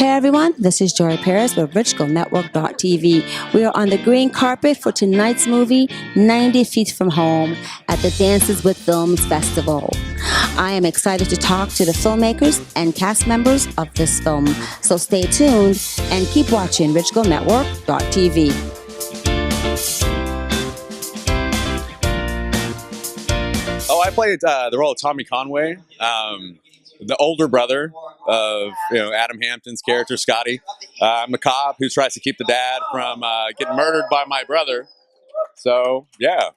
Hey everyone, this is Joy Paris with Network.tv. We are on the green carpet for tonight's movie, 90 Feet from Home, at the Dances with Films Festival. I am excited to talk to the filmmakers and cast members of this film. So stay tuned and keep watching Network.tv. Oh, I played the role of Tommy Conway, the older brother of Adam Hampton's character, Scotty. I'm the cop who tries to keep the dad from getting murdered by my brother. So yeah.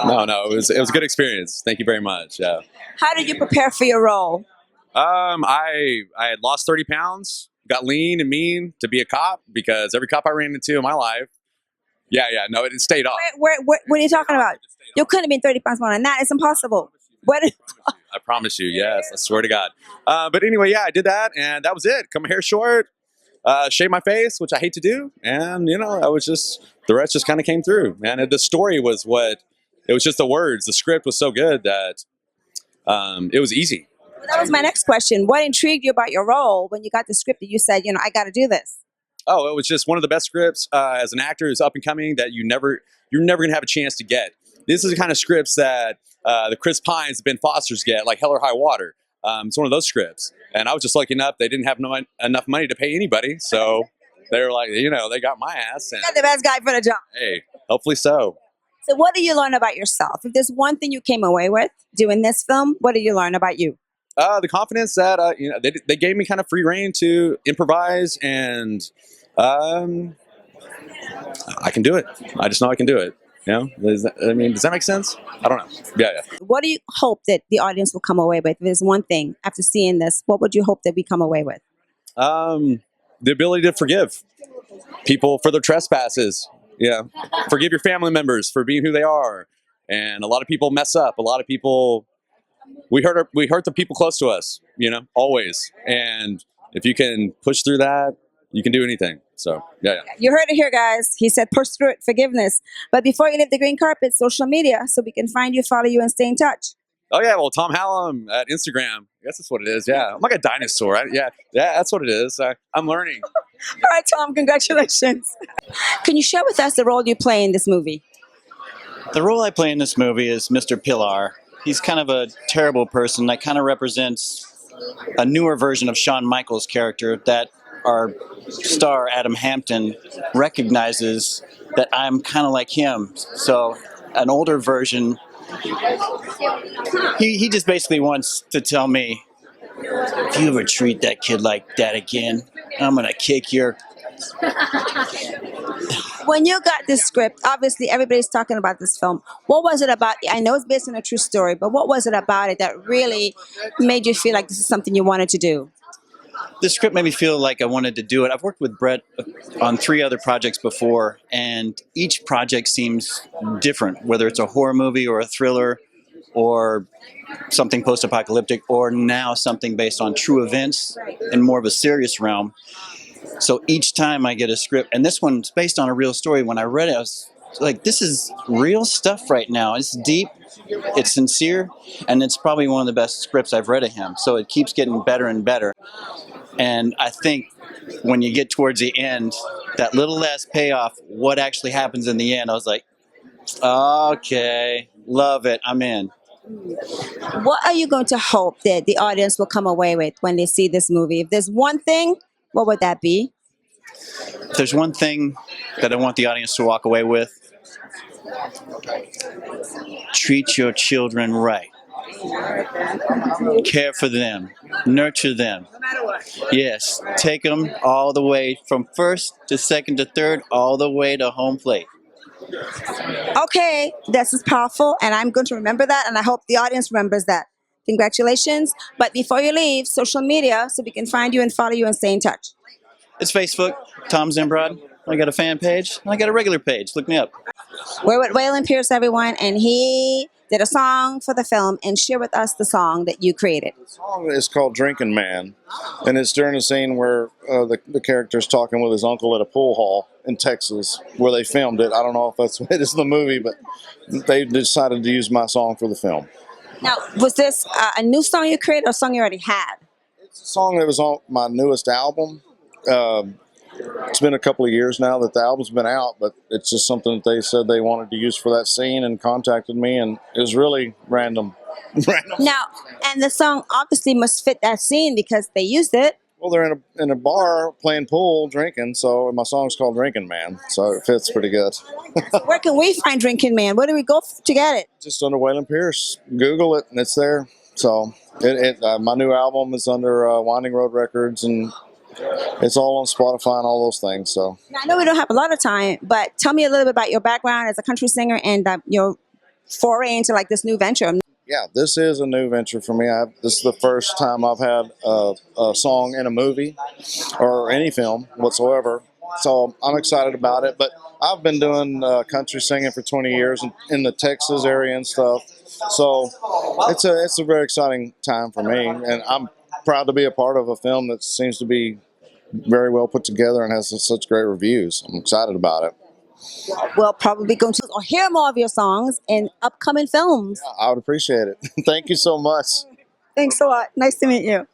No, it was a good experience. Thank you very much. Yeah. How did you prepare for your role? I had lost 30 pounds, got lean and mean to be a cop because every cop I ran into in my life. No, it stayed off. What are you talking about? You couldn't have been 30 pounds more than that. It's impossible. What? I promise you, yes. I swear to God. But anyway, yeah, I did that, and that was it. Cut my hair short, shave my face, which I hate to do, and I was just the rest just kind of came through. And the story was it was just the words. The script was so good that it was easy. Well, that was my next question. What intrigued you about your role when you got the script that you said, I got to do this? Oh, it was just one of the best scripts as an actor who's up and coming that you're never going to have a chance to get. This is the kind of scripts that the Chris Pines, Ben Fosters get, like Hell or High Water. It's one of those scripts. And I was just lucky enough, they didn't have enough money to pay anybody. So they were like, they got my ass. And, you got the best guy for the job. Hey, hopefully so. So what did you learn about yourself? If there's one thing you came away with doing this film, what did you learn about you? The confidence that, they gave me kind of free reign to improvise, and I can do it. I just know I can do it. Does that make sense? I don't know. Yeah. What do you hope that the audience will come away with? If there's one thing after seeing this, what would you hope that we come away with? The ability to forgive people for their trespasses. Yeah. Forgive your family members for being who they are. And a lot of people mess up. A lot of people, we hurt the people close to us, always. And if you can push through that, you can do anything. So, yeah. You heard it here, guys. He said push through it, forgiveness. But before you leave the green carpet, social media, so we can find you, follow you, and stay in touch. Oh, yeah. Well, Tom Hallam at Instagram. I guess that's what it is. Yeah. I'm like a dinosaur. Yeah, that's what it is. I'm learning. All right, Tom. Congratulations. Can you share with us the role you play in this movie? The role I play in this movie is Mr. Pilar. He's kind of a terrible person that kind of represents a newer version of Shawn Michaels' character that our star, Adam Hampton, recognizes that I'm kind of like him. So an older version, he just basically wants to tell me, if you ever treat that kid like that again, I'm going to kick your... When you got this script, obviously everybody's talking about this film. What was it about? I know it's based on a true story, but what was it about it that really made you feel like this is something you wanted to do? The script made me feel like I wanted to do it. I've worked with Brett on 3 other projects before, and each project seems different, whether it's a horror movie or a thriller or something post-apocalyptic, or now something based on true events in more of a serious realm. So each time I get a script, and this one's based on a real story, when I read it, I was like, this is real stuff right now. It's deep, it's sincere, and it's probably one of the best scripts I've read of him. So it keeps getting better and better. And I think when you get towards the end, that little last payoff, what actually happens in the end, I was like, okay, love it, I'm in. What are you going to hope that the audience will come away with when they see this movie? If there's one thing, what would that be? If there's one thing that I want the audience to walk away with, treat your children right. Care for them. Nurture them. Yes, take them all the way from first to second to third, all the way to home plate. Okay, this is powerful, and I'm going to remember that, and I hope the audience remembers that. Congratulations. But before you leave, social media, so we can find you and follow you and stay in touch. It's Facebook, Tom Zimbrod. I got a fan page, and I got a regular page. Look me up. We're with Waylon Pierce, everyone, and he did a song for the film. And share with us the song that you created. The song is called Drinking Man, and it's during a scene where the character's talking with his uncle at a pool hall in Texas, where they filmed it. I don't know if that's what it is in the movie, but they decided to use my song for the film. Now, was this a new song you created or a song you already had? It's a song that was on my newest album. It's been a couple of years now that the album's been out, but it's just something that they said they wanted to use for that scene and contacted me, and it was really random. Now, and the song obviously must fit that scene because they used it. Well, they're in a bar playing pool, drinking, so my song's called Drinking Man, so it fits pretty good. Where can we find Drinking Man? Where do we go to get it? Just under Waylon Pierce. Google it, and it's there. So my new album is under Winding Road Records, and it's all on Spotify and all those things. So Now, I know we don't have a lot of time, but tell me a little bit about your background as a country singer and your foray into like this new venture. yeah, this is a new venture for me. This is the first time I've had a song in a movie or any film whatsoever. So I'm excited about it. But I've been doing country singing for 20 years in the Texas area and stuff. So it's a very exciting time for me, and I'm proud to be a part of a film that seems to be very well put together and has such great reviews. I'm excited about it. We'll probably go to or hear more of your songs in upcoming films. I would appreciate it. Thank you so much. Thanks a lot. Nice to meet you.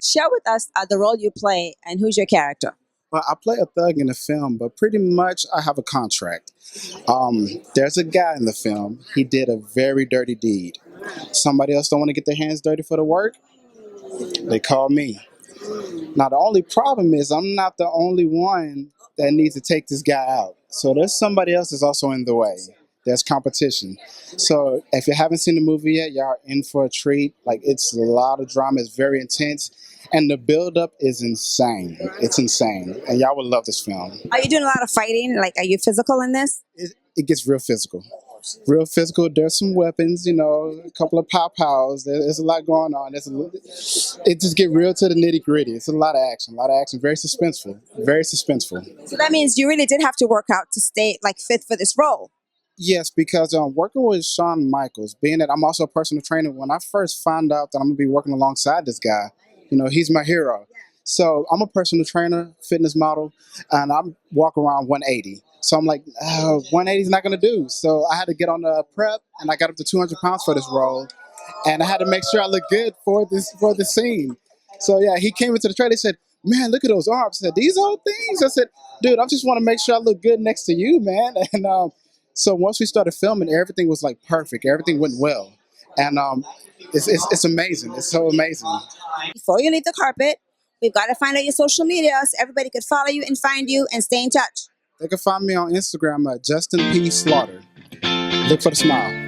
Share with us the role you play and who's your character. Well, I play a thug in the film, but pretty much I have a contract. There's a guy in the film. He did a very dirty deed. Somebody else don't want to get their hands dirty for the work. They call me. Now, the only problem is I'm not the only one that needs to take this guy out. So there's somebody else that's also in the way. There's competition. So if you haven't seen the movie yet, y'all are in for a treat. Like, it's a lot of drama. It's very intense. And the build-up is insane. It's insane. And y'all would love this film. Are you doing a lot of fighting? Like, are you physical in this? It gets real physical. Real physical. There's some weapons, you know, a couple of pow-pows. There's a lot going on. It just get real to the nitty-gritty. It's a lot of action. Very suspenseful. Very suspenseful. So that means you really did have to work out to stay like fit for this role. Yes, because working with Shawn Michaels, being that I'm also a personal trainer, when I first found out that I'm going to be working alongside this guy, you know, he's my hero. So I'm a personal trainer, fitness model, and I walk around 180. So I'm like, 180 is not going to do. So I had to get on the prep, and I got up to 200 pounds for this role. And I had to make sure I look good for the scene. So yeah, he came into the trailer. He said, "Man, look at those arms." I said, "These old things?" I said, "Dude, I just want to make sure I look good next to you, man." And so once we started filming, everything was like perfect. Everything went well. And it's amazing. It's so amazing. Before you leave the carpet, we've got to find out your social media so everybody could follow you and find you and stay in touch. They can find me on Instagram at Justin P. Slaughter. Look for the smile.